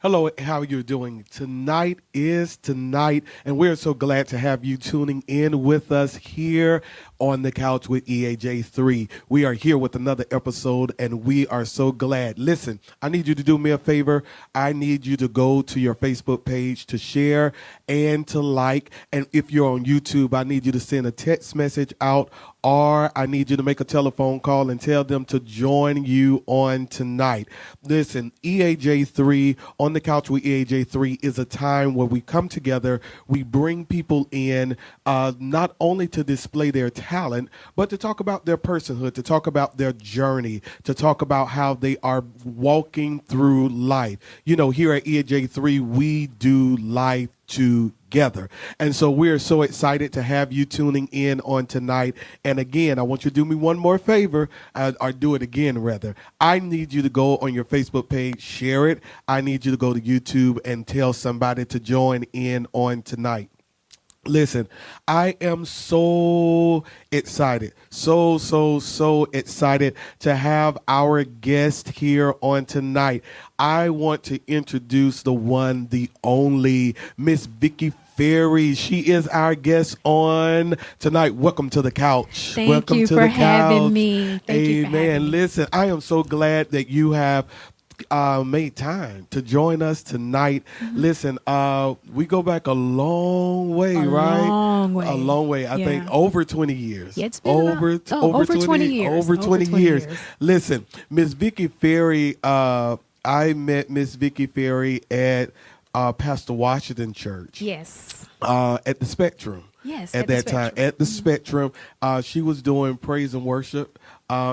Hello, how are you doing? Tonight is tonight, and we're so glad to have you tuning in with us here on the couch with EAJ3. We are here with another episode, and we are so glad. Listen, I need you to do me a favor. I need you to go to your Facebook page to share and to like. And if you're on YouTube, I need you to send a text message out, or I need you to make a telephone call and tell them to join you on tonight. Listen, EAJ3 on the couch with EAJ3 is a time where we come together, we bring people in, not only to display their talent, but to talk about their personhood, to talk about their journey, to talk about how they are walking through life. You know, here at EAJ3, we do life together. And so we're so excited to have you tuning in on tonight. And again, I want you to do me one more favor, or do it again, rather. I need you to go on your Facebook page, share it. I need you to go to YouTube and tell somebody to join in on tonight. Listen, I am so excited, so excited to have our guest here on tonight. I want to introduce the one, the only, Miss Vicki Farrie. She is our guest on tonight. Welcome to the couch. Thank you for having me. Amen. Listen, I am so glad that you have made time to join us tonight. Listen, we go back a long way, right? A long way. I think over 20 years. Yeah, it's been over 20 years. Over 20 years. Listen, Miss Vicki Farrie, I met Miss Vicki Farrie at Pastor Washington Church. Yes. At the Spectrum. Yes. At that time, at the Spectrum, she was doing praise and worship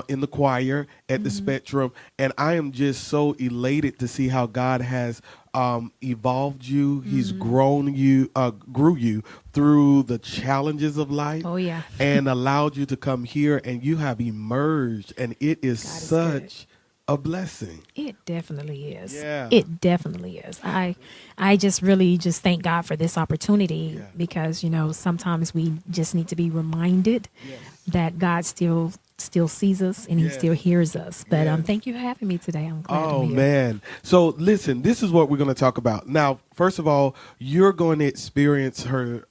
in the choir at the Spectrum, and I am just so elated to see how God has evolved you. He's grown you, grew you through the challenges of life. Oh yeah, and allowed you to come here, and you have emerged, and it is such a blessing. It definitely is. Yeah. It definitely is. I just really thank God for this opportunity because, you know, sometimes we just need to be reminded that God still sees us and he still hears us. But thank you for having me today. I'm glad to be here. Man. So listen, this is what we're going to talk about. Now, first of all, you're going to experience her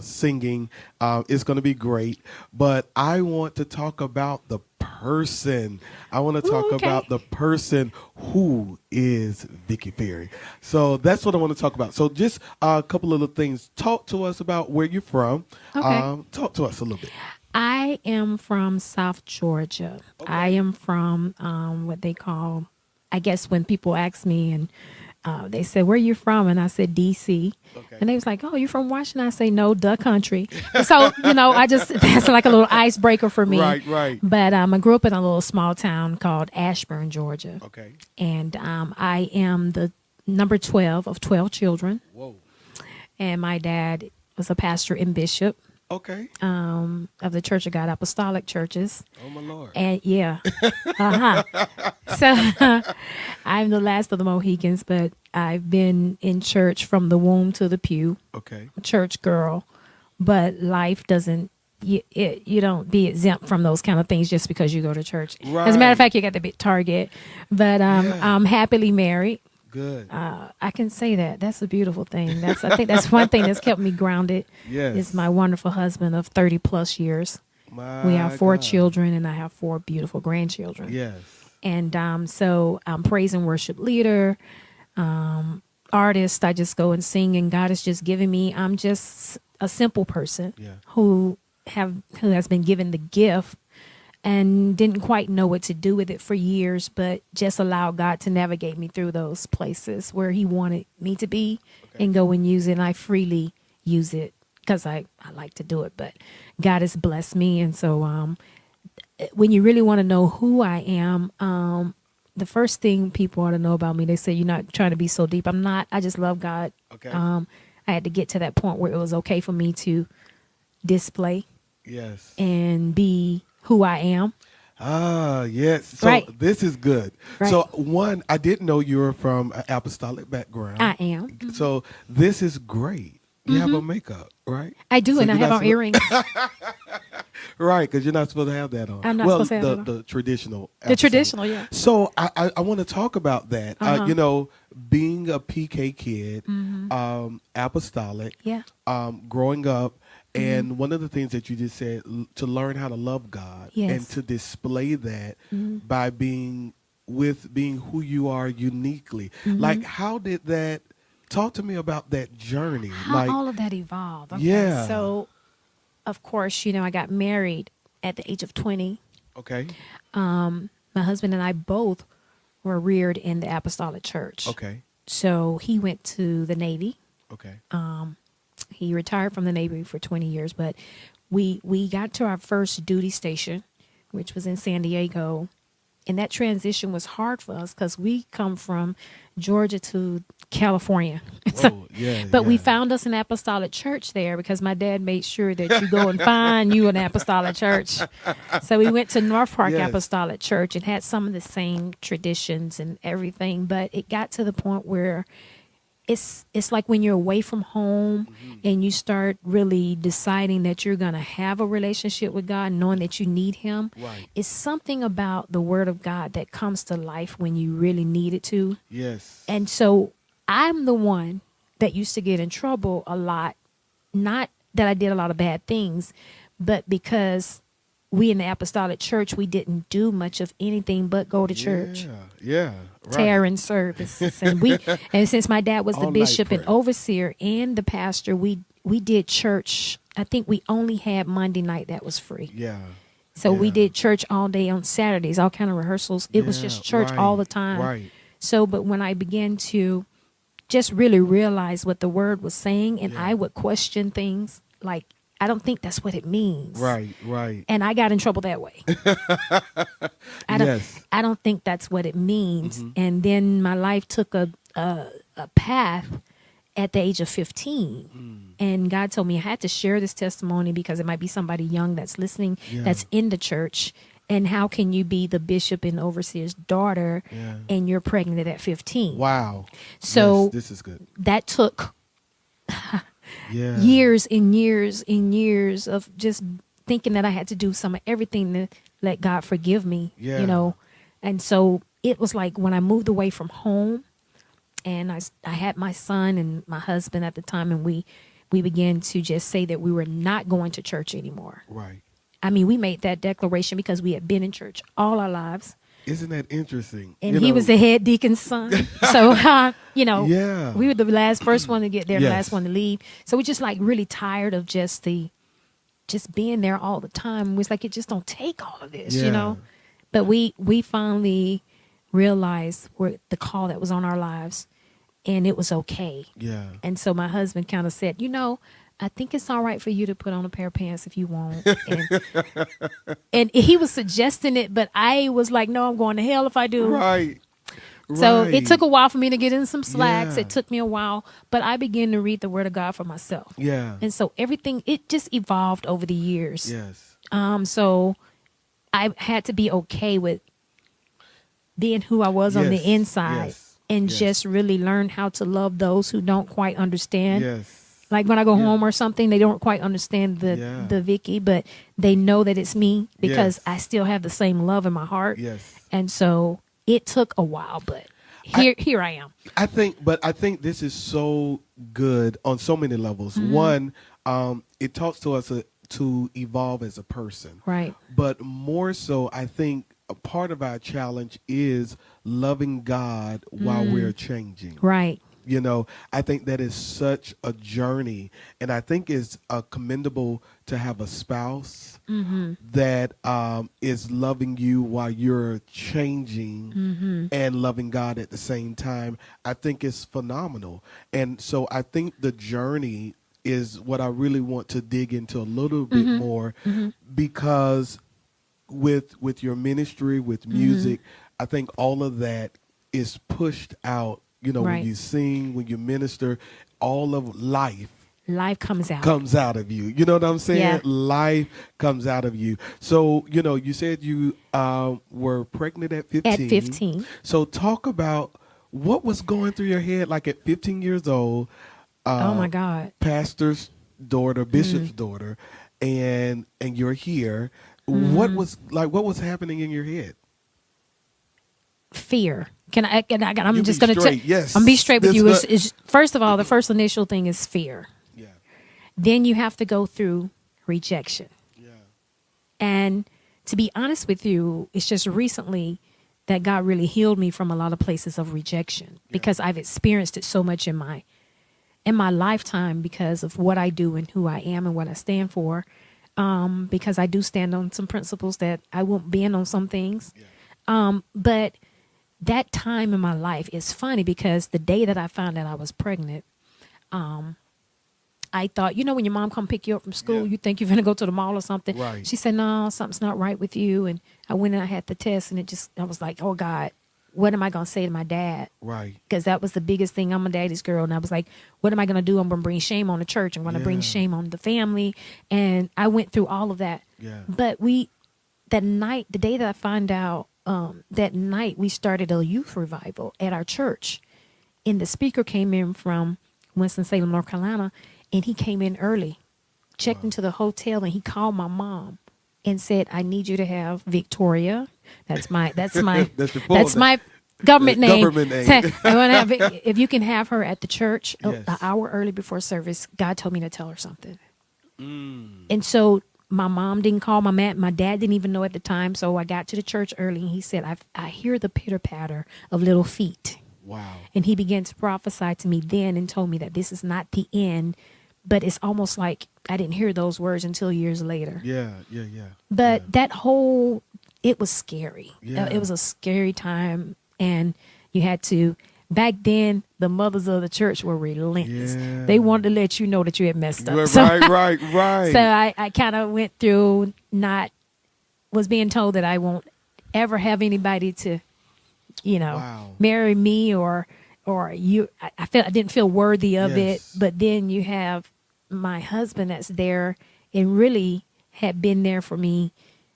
singing. It's going to be great. But I want to talk about the person. I want to talk about the person who is Vicki Farrie. So that's what I want to talk about. So just a couple of little things. Talk to us about where you're from. Talk to us a little bit. I am from South Georgia. I am from what they call, I guess when people ask me and they said, where are you from? And I said, D.C. And they was like, oh, you from Washington? I say, no, the country. So, you know, that's like a little icebreaker for me. Right. But I grew up in a little small town called Ashburn, Georgia. Okay. And I am the number 12 of 12 children. Whoa. And my dad was a pastor and bishop. Okay. Of the Church of God Apostolic Churches. Oh, my Lord. And So I'm the last of the Mohicans, but I've been in church from the womb to the pew. Okay. Church girl. But life doesn't, you don't be exempt from those kind of things just because you go to church. Right. As a matter of fact, you got the big target. But I'm happily married. Good. I can say that. That's a beautiful thing. I think that's one thing that's kept me grounded. Yes. Is my wonderful husband of 30 plus years. We have 4 children, and I have 4 beautiful grandchildren. Yes. And so I'm praise and worship leader, artist. I just go and sing, and God has just given me. I'm just a simple person who has been given the gift and didn't quite know what to do with it for years, but just allowed God to navigate me through those places where he wanted me to be and go and use it. And I freely use it because I like to do it, but God has blessed me. And so when you really want to know who I am, the first thing people ought to know about me, they say, you're not trying to be so deep. I'm not. I just love God. Okay. I had to get to that point where it was okay for me to display and be who I am. Yes. So this is good. Right. So one, I didn't know you were from an apostolic background. I am. So this is great. You have on makeup, right? I do, so and I have on earrings. Right, because you're not supposed to have that on. I'm not supposed to have the, that on. the traditional. The traditional, yeah. So I want to talk about that. You know, being being a PK kid, apostolic, Yeah. growing up, and one of the things that you just said, to learn how to love God and Yes. to display that by being who you are uniquely. Like, how did that? Talk to me about that journey. How Like, all of that evolved. Okay. yeah. So, of course, I got married at the age of 20. Okay. My husband and I both were reared in the apostolic church. Okay. So he went to the Navy. Okay. He retired from the Navy for 20 years, but we got to our first duty station, which was in San Diego. And that transition was hard for us because we come from Georgia to California. Whoa, yeah, But we yeah. found us an apostolic church there because my dad made sure that you go and find you an apostolic church. So we went to North Park Yes. Apostolic Church and had some of the same traditions and everything. But it got to the point where it's like when you're away from home and you start really deciding that you're going to have a relationship with God, knowing that you need him. Right. It's something about the word of God that comes to life when you really need it to. Yes. And so I'm the one that used to get in trouble a lot, not that I did a lot of bad things, but because we in the apostolic church, we didn't do much of anything but go to church. Yeah. Right. Tearing services, and since my dad was the All night bishop and prayer. overseer and the pastor, we did church. I think we only had Monday night that was free. Yeah. So we Yeah. did church all day on Saturdays, all kind of rehearsals. It was Yeah, just church right, all the time. right. So, but when I began to just really realize what the word was saying, and I would question things like, I don't think that's what it means. Right. And I got in trouble that way. Yes. I don't think that's what it means. And then my life took a path at the age of 15. And God told me I had to share this testimony because it might be somebody young that's listening, that's in the church. And how can you be the bishop and overseer's daughter and you're pregnant at 15? Wow. So yes, this is good. that took Yeah. years and years and years of just thinking that I had to do some of everything to let God forgive me, Yeah. And so it was like when I moved away from home and I had my son and my husband at the time, and we began to just say that we were not going to church anymore. Right. I mean, we made that declaration because we had been in church all our lives. Isn't that interesting? And he was the head deacon's son. So, Yeah. we were the first one to get there, the Yes. last one to leave. So we're just like really tired of just being there all the time. It was like, it just don't take all of this, Yeah. But we finally realized the call that was on our lives, and it was okay. Yeah. And so my husband kind of said, I think it's all right for you to put on a pair of pants if you want. And he was suggesting it, but I was like, no, I'm going to hell if I do. Right. So Right. it took a while for me to get in some slacks. Yeah. It took me a while, but I began to read the word of God for myself. Yeah. And so everything, it just evolved over the years. Yes. So I had to be okay with being who I was on the Yes. inside Yes. and Yes. just really learn how to love those who don't quite understand. Yes. Like when I go Yeah. home or something, they don't quite understand Yeah. the Vicki, but they know that it's me because Yes. I still have the same love in my heart. Yes. And so it took a while, but here I am. I think this is so good on so many levels. Mm-hmm. One, it talks to us to evolve as a person. Right. But more so, I think a part of our challenge is loving God while we're changing. Right. I think that is such a journey, and I think it's commendable to have a spouse that is loving you while you're changing and loving God at the same time. I think it's phenomenal. And so I think the journey is what I really want to dig into a little bit more, because with your ministry, with music, I think all of that is pushed out. Right. When you sing, when you minister, all of life comes out. comes out of you. You know what I'm saying? Yeah. Life comes out of you. So, you said you were pregnant at 15. At 15. So talk about what was going through your head like at 15 years old. Oh my God. Pastor's daughter, bishop's daughter, and you're here. What was happening in your head? Fear I'm just going to tell. Yes. I'm be straight with you. First of all, the first initial thing is fear. Yeah. Then you have to go through rejection. Yeah. And to be honest with you, it's just recently that God really healed me from a lot of places of rejection because I've experienced it so much in my lifetime because of what I do and who I am and what I stand for. Because I do stand on some principles that I won't bend on some things. Yeah. But that time in my life is funny because the day that I found out I was pregnant, I thought, when your mom come pick you up from school, you think you're going to go to the mall or something. Right. She said, no, something's not right with you. And I went and I had the test and I was like, oh God, what am I going to say to my dad? Right. Because that was the biggest thing. I'm a daddy's girl. And I was like, what am I going to do? I'm going to bring shame on the church. I'm going to bring shame on the family. And I went through all of that. Yeah. But the day that I found out, that night we started a youth revival at our church. And the speaker came in from Winston-Salem, North Carolina. And he came in early, checked into the hotel, and he called my mom and said, I need you to have Victoria. That's my government name. Government name. I want to have if you can have her at the church an hour early before service. God told me to tell her something. And so my mom didn't call my dad didn't even know at the time. So I got to the church early and he said, I hear the pitter patter of little feet. Wow. And he began to prophesy to me then and told me that this is not the end. But it's almost like I didn't hear those words until years later. Yeah. But it was scary. Yeah. It was a scary time. And you had to, back then, the mothers of the church were relentless. Yeah. They wanted to let you know that you had messed up. Right. So I kind of went through was being told that I won't ever have anybody to, marry me or you. I didn't feel worthy of it. But then you have my husband that's there and really had been there for me.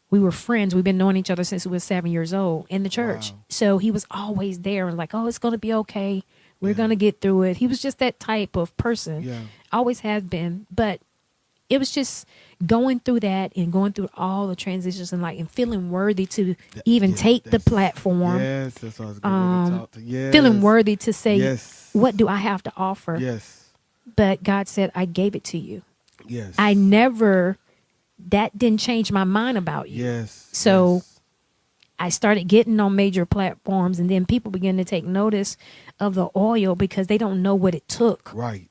We were friends. We've been knowing each other since we were 7 years old in the church. Wow. So he was always there and like, oh, it's going to be okay. We're going to get through it. He was just that type of person. Yeah. Always has been. But it was just going through that and going through all the transitions and feeling worthy to even take the platform. Yes, that's what I was going to talk to. Yes. Feeling worthy to say, what do I have to offer? Yes. But God said, I gave it to you. Yes. That didn't change my mind about you. Yes. So I started getting on major platforms and then people began to take notice of the oil because they don't know what it took. Right.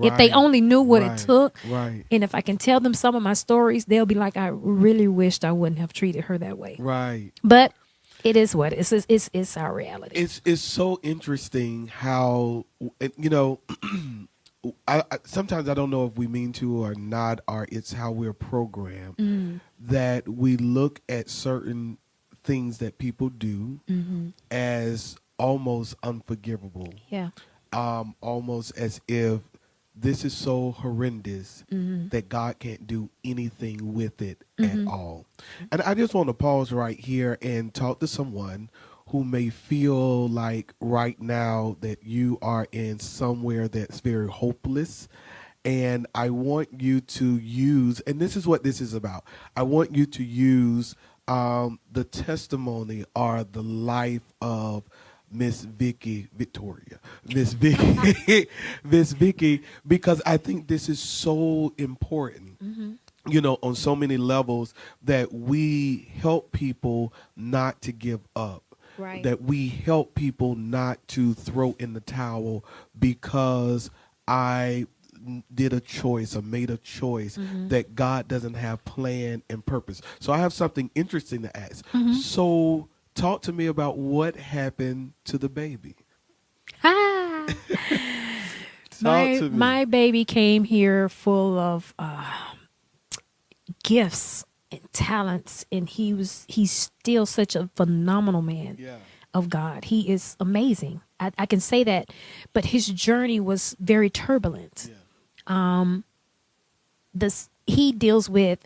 If they only knew what it took. Right. And if I can tell them some of my stories, they'll be like, I really wished I wouldn't have treated her that way. Right. But it is what it is. It's our reality. It's so interesting how, I sometimes I don't know if we mean to or not, or it's how we're programmed that we look at certain things that people do as almost unforgivable. Yeah. Almost as if this is so horrendous that God can't do anything with it at all. And I just want to pause right here and talk to someone who may feel like right now that you are in somewhere that's very hopeless. And I want you to use, and this is what this is about, I want you to use the testimony or the life of Miss Vicki, Miss Vicki, because I think this is so important, on so many levels, that we help people not to give up. Right. That we help people not to throw in the towel because I did a choice or made a choice that God doesn't have plan and purpose. So I have something interesting to ask. So talk to me about what happened to the baby. My baby came here full of gifts and talents, and he's still such a phenomenal man of God. He is amazing. I can say that, but his journey was very turbulent. He deals with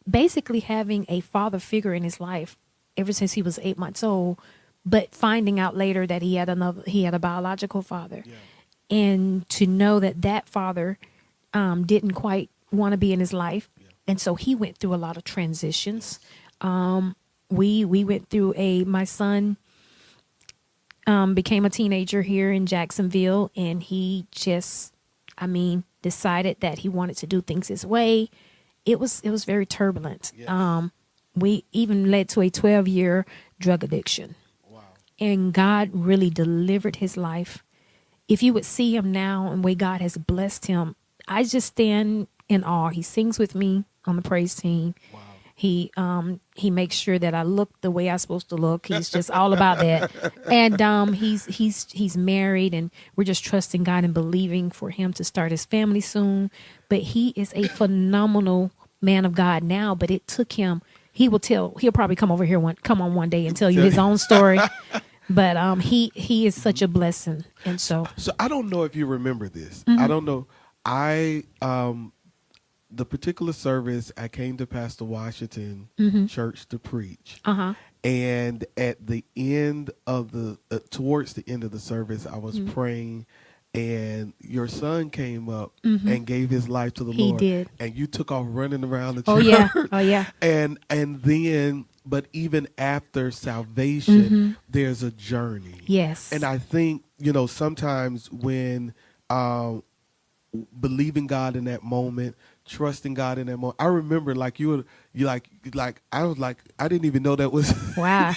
basically having a father figure in his life ever since he was 8 months old, but finding out later that he had a biological father, and to know that father didn't quite want to be in his life. And so he went through a lot of transitions. We went through my son became a teenager here in Jacksonville, and he just, decided that he wanted to do things his way. It was very turbulent. Yes. We even led to a 12-year drug addiction. Wow. And God really delivered his life. If you would see him now and the way God has blessed him, I just stand in awe. He sings with me on the praise team. Wow. He makes sure that I look the way I'm supposed to look. He's just all about that. And he's married, and we're just trusting God and believing for him to start his family soon. But he is a phenomenal man of God now. But it took him. He'll probably come over here one day and tell you his own story. But he is such a blessing. And so I don't know if you remember this. Mm-hmm. I don't know. The particular service, I came to Pastor Washington church to preach. Uh-huh. And at the end of towards the end of the service, I was praying, and your son came up and gave his life to the Lord. He did. And you took off running around the Oh church. yeah. Oh yeah. And then, but even after salvation, there's a journey. Yes. And I think, sometimes when believing God in that moment, trusting God in that moment. I remember I was like, I didn't even know that was Wow.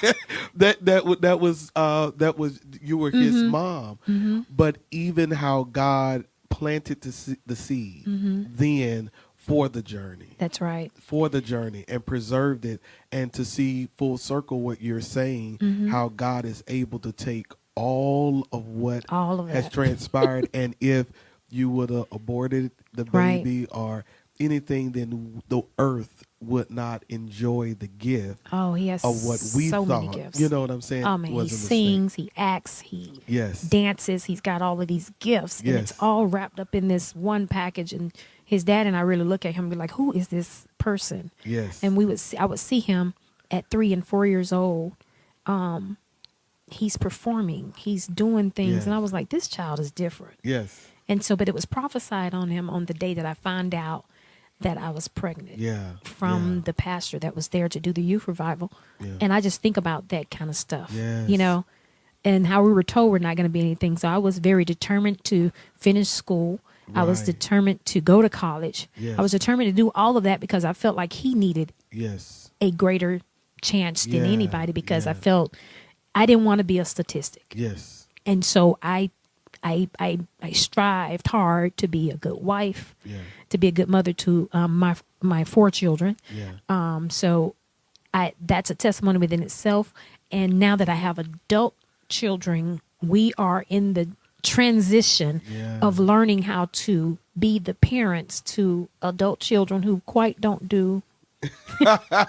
that was you were his mom. But even how God planted the seed then for the journey. That's right. For the journey, and preserved it, and to see full circle what you're saying, how God is able to take all of what has transpired, and if you would have aborted the baby or anything, then the earth would not enjoy the gift of what we so thought. many gifts. You know what I'm saying? Oh man, he sings, he acts, he dances, he's got all of these gifts, and it's all wrapped up in this one package. And his dad and I really look at him and be like, who is this person? Yes. And I would see him at 3 and 4 years old. He's performing, he's doing things, and I was like, this child is different. Yes. And so, but it was prophesied on him on the day that I found out that I was pregnant from the pastor that was there to do the youth revival. Yeah. And I just think about that kind of stuff, and how we were told we're not going to be anything. So I was very determined to finish school. Right. I was determined to go to college. Yes. I was determined to do all of that because I felt like he needed a greater chance than anybody, because I felt I didn't want to be a statistic. Yes. And so I strived hard to be a good wife, to be a good mother to my 4 children. Yeah. So that's a testimony within itself. And now that I have adult children, we are in the transition of learning how to be the parents to adult children who quite don't do that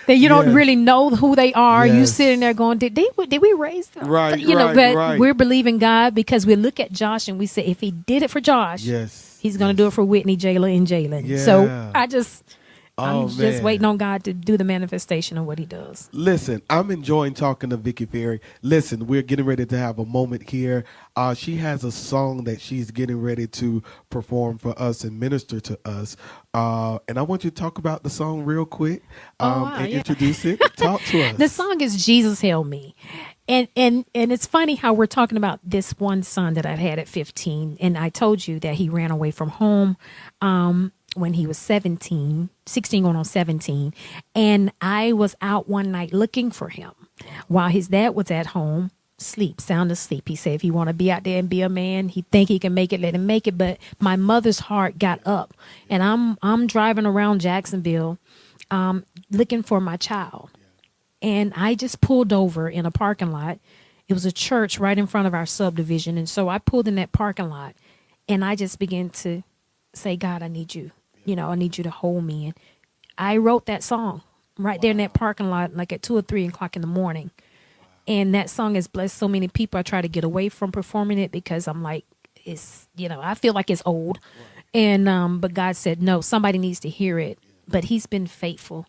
you don't really know who they are. You sitting there going, did we raise them? Right. But we're believing God, because we look at Josh and we say, if he did it for Josh, he's going to do it for Whitney, Jayla, and Jalen. Yeah. So I'm just waiting on God to do the manifestation of what he does. Listen, I'm enjoying talking to Vicki Farrie. Listen, we're getting ready to have a moment here. She has a song that she's getting ready to perform for us and minister to us. And I want you to talk about the song real quick introduce it. Talk to us. The song is Jesus Help Me. And it's funny how we're talking about this one son that I had at 15. And I told you that he ran away from home when he was 16 going on 17. And I was out one night looking for him while his dad was at home, sound asleep. He said, if you want to be out there and be a man, he think he can make it, let him make it. But my mother's heart got up, and I'm driving around Jacksonville looking for my child. And I just pulled over in a parking lot. It was a church right in front of our subdivision. And so I pulled in that parking lot, and I just began to say, God, I need you. I need you to hold me. And I wrote that song right there in that parking lot, like at 2 or 3 o'clock in the morning. And that song has blessed so many people. I try to get away from performing it because I'm like, I feel like it's old. And, but God said, no, somebody needs to hear it. But he's been faithful.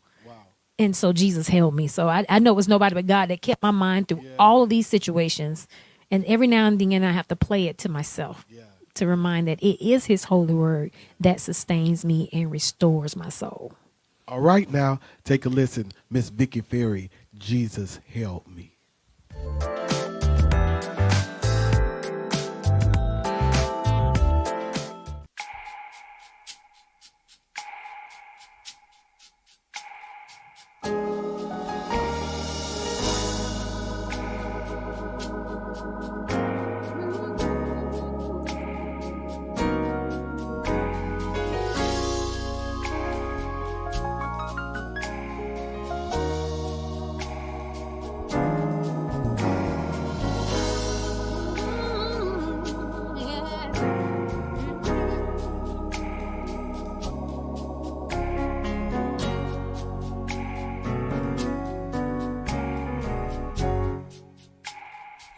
And so Jesus held me. So I know it was nobody but God that kept my mind through all of these situations. And every now and then I have to play it to myself to remind that it is his holy word that sustains me and restores my soul. All right, now take a listen. Miss Vicki Farrie, Jesus Help Me.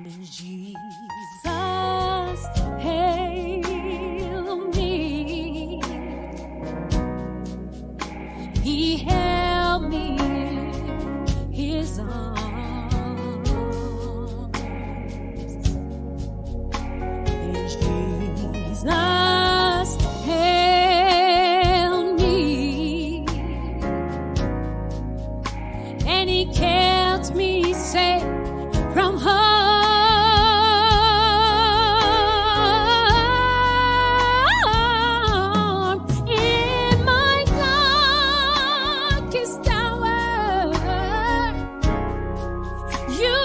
Jesus, hail me. He held me in his arms. Jesus, held me, and he kept me safe from harm. In my darkest hour, you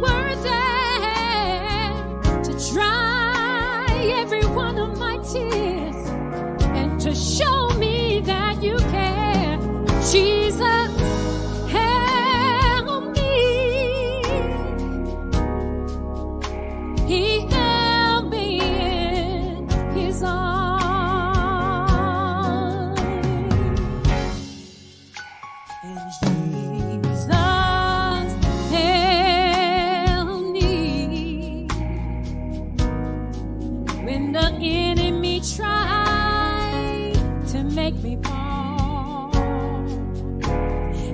were there to dry every one of my tears and to show me that you care. Jesus, help me. He held me in his arms. And Jesus held me when the enemy tried to make me fall.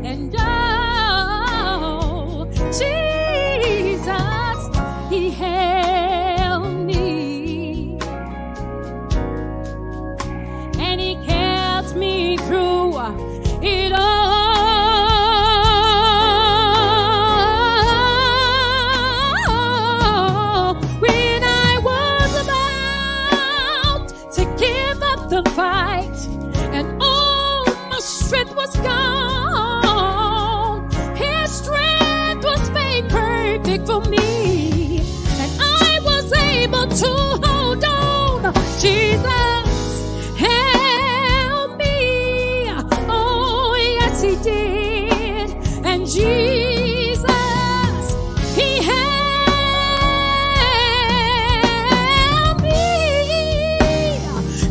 And oh, Jesus, he held me, and he kept me through it all. When I was about to give up the fight and all my strength was gone, his strength was made perfect for me, and I was able to hold on. Jesus help me. Oh, yes, he did. And Jesus, he helped me.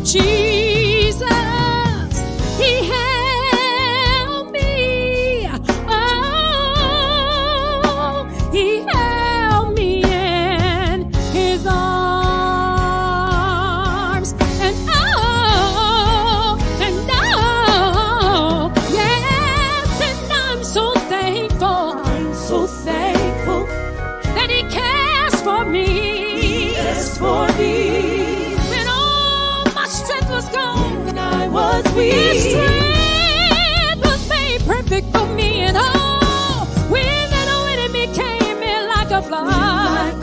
Jesus, he helped me. Oh, he held me in his arms. And oh, yes, and I'm so thankful. I'm so thankful that he cares for me. He cares for me. When all my strength was gone, when I was weak, his strength was made perfect for me. And oh, when the enemy came in like a flood,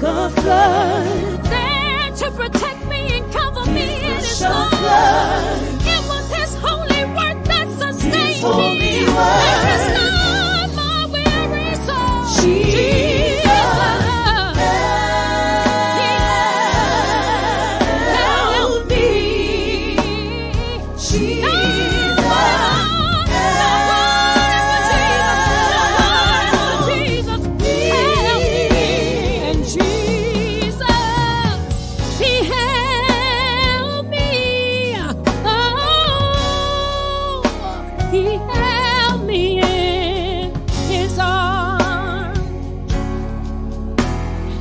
there to protect me and cover me in his blood. It was his holy word that sustained me. And his love, my weary soul. Jesus, help me. Jesus, Jesus, help me. And Jesus, he held me. Oh, he held me in his arms.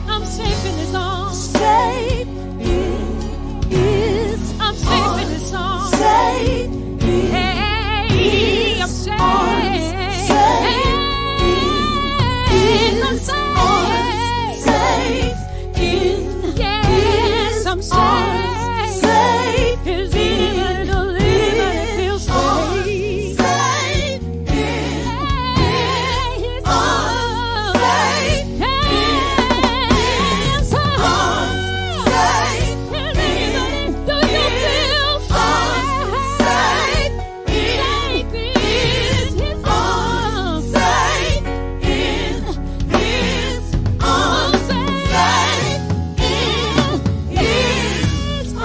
I'm safe in his arms. Safe in his I'm safe in his arms. Safe in hey, I'm safe. Hey, I'm safe. Safe in yes, I'm safe. Safe is in the living feel safe. Safe in his arms. Safe in his arms. Safe in do you feel safe? Safe in his arms. Safe in his arms. Safe in his arms.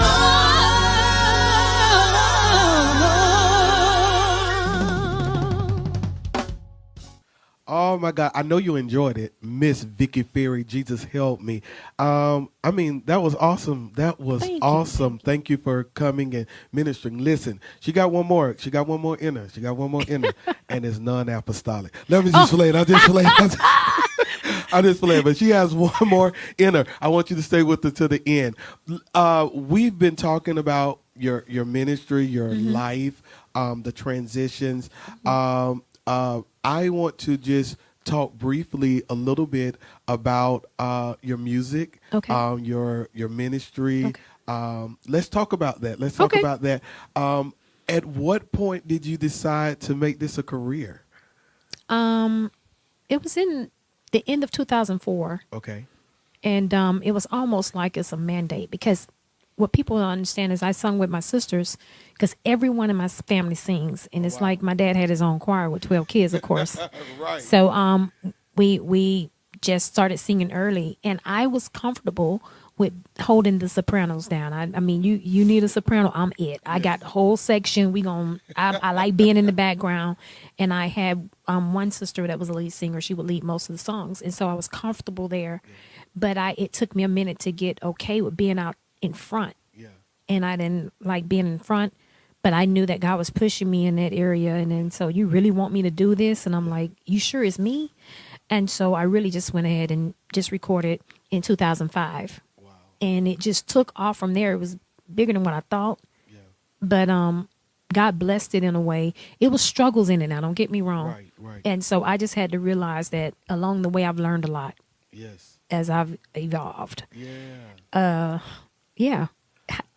Oh my God, I know you enjoyed it, Miss Vicki Farrie. Jesus help me. I mean, that was awesome. That was Thank you. awesome. Thank you for coming and ministering. Listen, she got one more. She got one more in her. She got one more in her, and it's non-apostolic. Let me just play it. I just play it. I'm just playing, but she has one more in her. I want you to stay with her to the end. We've been talking about your ministry, your life, the transitions. I want to just talk briefly a little bit about your music, Okay. your ministry. Okay. Let's talk about that. Let's talk Okay. about that. At what point did you decide to make this a career? It was in the end of 2004. Okay. And it was almost like it's a mandate because what people don't understand is I sung with my sisters because everyone in my family sings. And it's like my dad had his own choir with 12 kids, of course. Right. So we just started singing early. And I was comfortable with holding the sopranos down. I mean, you need a soprano, I'm it. I got the whole section. I like being in the background. And I had one sister that was a lead singer. She would lead most of the songs. And so I was comfortable there. But it took me a minute to get okay with being out in front. Yeah. And I didn't like being in front, but I knew that God was pushing me in that area. And then, so you really want me to do this? And I'm like, you sure it's me? And so I really just went ahead and just recorded in 2005. Wow. And it just took off from there. It was bigger than what I thought. Yeah. But God blessed it in a way. It was struggles in it now, don't get me wrong. Right, right. And so I just had to realize that along the way I've learned a lot. Yes. As I've evolved. Yeah. Yeah.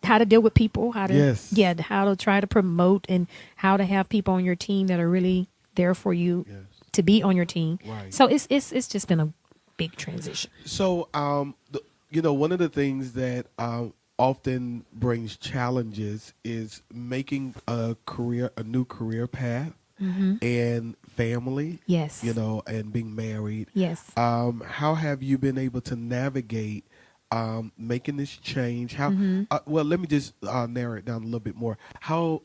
How to deal with people, how to try to promote and how to have people on your team that are really there for you to be on your team. Right. So it's just been a big transition. So, one of the things that often brings challenges is making a new career path. And family, Yes. And being married. Yes. How have you been able to navigate making this change? How? Well, let me just narrow it down a little bit more. How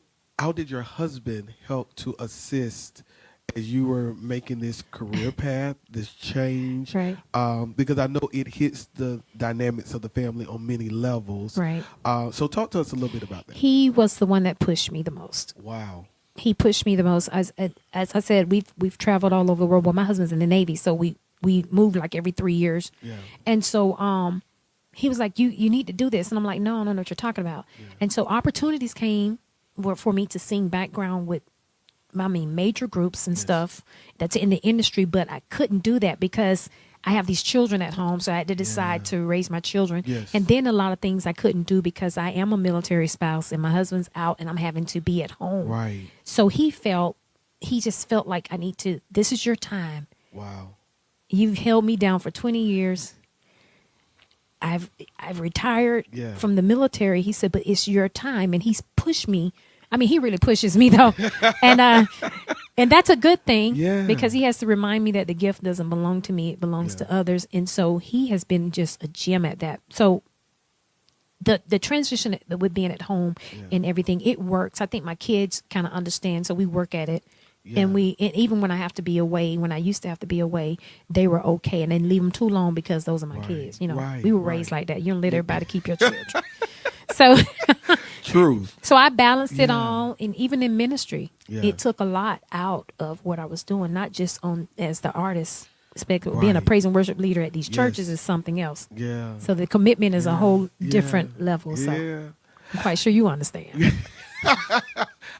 did your husband help to assist as you were making this career path, this change? Right. Because I know it hits the dynamics of the family on many levels. Right. So talk to us a little bit about that. He was the one that pushed me the most. Wow. He pushed me the most. As I said, we've traveled all over the world. Well, my husband's in the Navy, so we moved like every 3 years. Yeah. And so he was like, you need to do this. And I'm like, no, I don't know what you're talking about. Yeah. And so opportunities came for me to sing background with, major groups and stuff that's in the industry. But I couldn't do that because I have these children at home. So I had to decide to raise my children. Yes. And then a lot of things I couldn't do because I am a military spouse and my husband's out and I'm having to be at home. Right. So he just felt like this is your time. Wow. You've held me down for 20 years. I've retired from the military. He said, but it's your time. And he's pushed me. He really pushes me though. And that's a good thing because he has to remind me that the gift doesn't belong to me. It belongs to others. And so he has been just a gem at that. So the transition with being at home and everything, it works. I think my kids kind of understand. So we work at it. Yeah. And even when I have to be away, when I used to have to be away, they were okay. And they didn't leave them too long because those are my kids. We were raised like that. You don't let everybody keep your children. So true. So I balanced it all. And even in ministry, it took a lot out of what I was doing, not just as the artist. Being a praise and worship leader at these churches is something else. Yeah. So the commitment is a whole different level. So I'm quite sure you understand.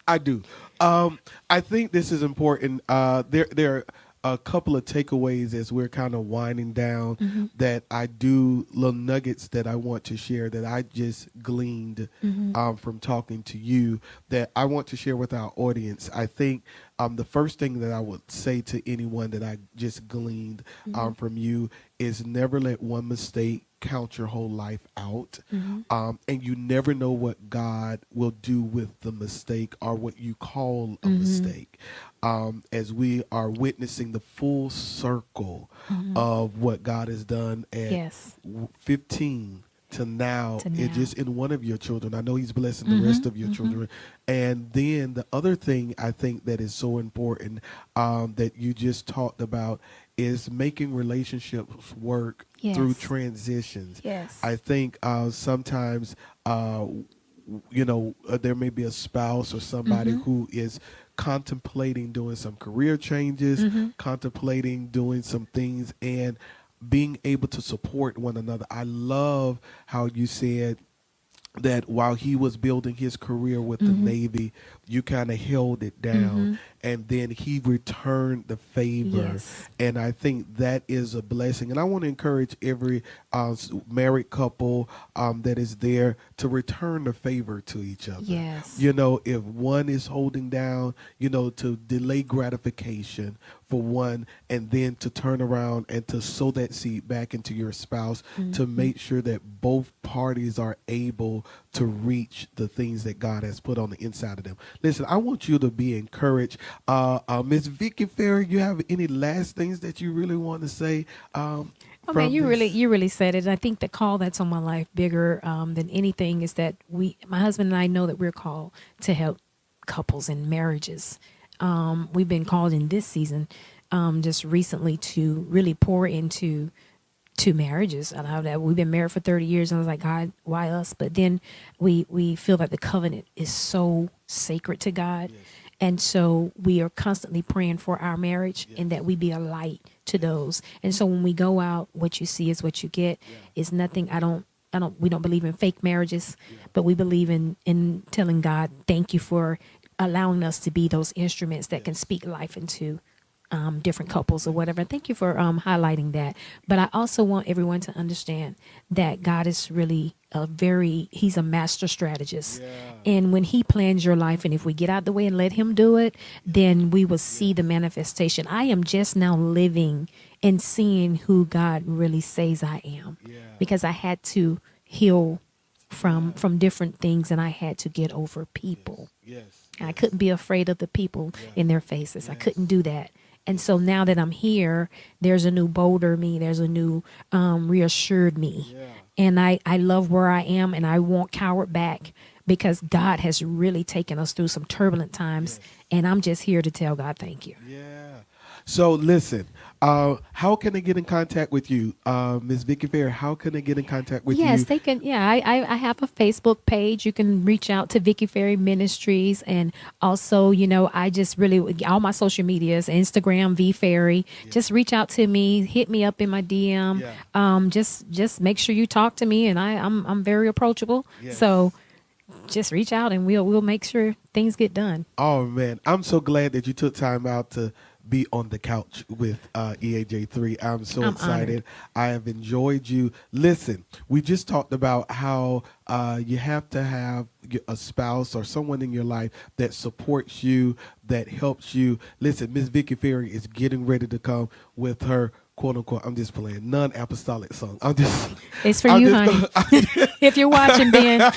I do. I think this is important. There are a couple of takeaways as we're kind of winding down that I do, little nuggets that I want to share that I just gleaned from talking to you that I want to share with our audience. I think the first thing that I would say to anyone that I just gleaned from you is never let one mistake count your whole life out. And you never know what God will do with the mistake or what you call a mistake. As we are witnessing the full circle of what God has done at 15 to now, it just in one of your children. I know he's blessing the rest of your children. And then the other thing I think that is so important that you just talked about is making relationships work through transitions. Yes. I think sometimes, there may be a spouse or somebody who is contemplating doing some career changes, contemplating doing some things, and being able to support one another. I love how you said that while he was building his career with the Navy, you kind of held it down, and then he returned the favor. Yes. And I think that is a blessing. And I want to encourage every married couple that is there to return the favor to each other. Yes. You know, if one is holding down, you know, to delay gratification for one, and then to turn around and to sow that seed back into your spouse to make sure that both parties are able to reach the things that God has put on the inside of them. Listen, I want you to be encouraged. Miss Vicki Farrie, you have any last things that you really want to say? Oh man, you really said it. I think the call that's on my life bigger than anything is that my husband and I know that we're called to help couples and marriages. We've been called in this season just recently to really pour into marriages. I know that we've been married for 30 years, and I was like, God, why us? But then we feel that the covenant is so sacred to God. Yes. And so we are constantly praying for our marriage and that we be a light to those. And so when we go out, what you see is what you get. Is nothing. We don't believe in fake marriages, but we believe in telling God, thank you for allowing us to be those instruments that can speak life into different couples or whatever. Thank you for highlighting that. But I also want everyone to understand that God is really he's a master strategist. Yeah. And when he plans your life, and if we get out the way and let him do it, then we will see the manifestation. I am just now living and seeing who God really says I am, because I had to heal from different things, and I had to get over people. Yes. I couldn't be afraid of the people in their faces. I couldn't do that. And so now that I'm here, there's a new bolder me. There's a new reassured me. Yeah. And I love where I am, and I won't cower back, because God has really taken us through some turbulent times. Yes. And I'm just here to tell God thank you. Yeah. So listen, how can they get in contact with you? Ms. Vicki Farrie, how can they get in contact with you? Yes, they can. Yeah, I have a Facebook page. You can reach out to Vicki Farrie Ministries. And also, you know, I just really, all my social medias, Instagram, V Farrie, just reach out to me, hit me up in my DM. Yeah. Just make sure you talk to me, and I'm very approachable. Yes. So just reach out, and we'll make sure things get done. Oh man, I'm so glad that you took time out to be on the couch with EAJ3. I'm so excited. Honored. I have enjoyed you. Listen, we just talked about how you have to have a spouse or someone in your life that supports you, that helps you. Listen, Miss Vicki Farrie is getting ready to come with her quote unquote, I'm just playing, non-apostolic song. It's for you, honey. If you're watching, Ben.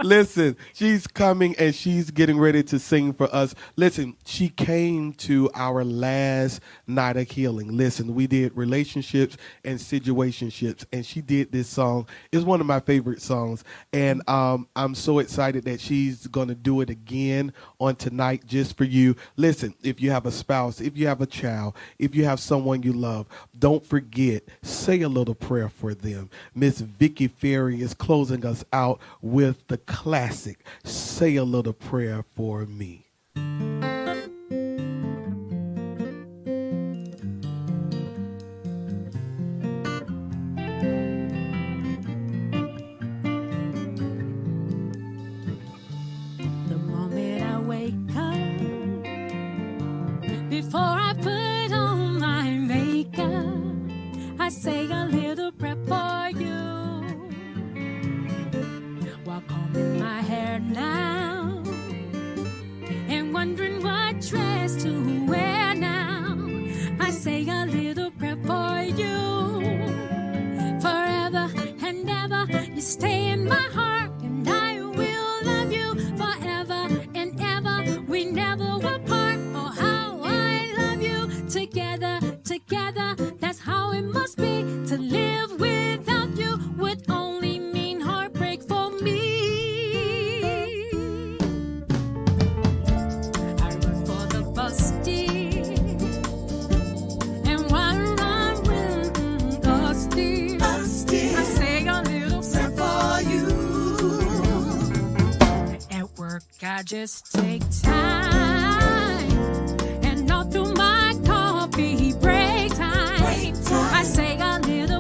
Listen, she's coming and she's getting ready to sing for us. Listen, she came to our last night of healing. Listen, we did relationships and situationships, and she did this song. It's one of my favorite songs, and I'm so excited that she's going to do it again on tonight just for you. Listen, if you have a spouse, if you have a child, if you have someone you love, don't forget, say a little prayer for them. Miss Vicki Farrie is closing us out with the classic, Say a Little Prayer for Me. The moment I wake up, before I put on my makeup, I say a little prayer for you. While combing my hair now and wondering what dress to wear now, I say a little prayer for you. Forever and ever, you stay in my heart, and I will love you forever and ever. We never will part. Oh, how I love you. Together, together, that's how it must be. To live without you would only mean heartbreak for me. I run for the busty, and while I run dusty, I say a little prayer for you. At work, I just take time, and all through my coffee break time, I say a little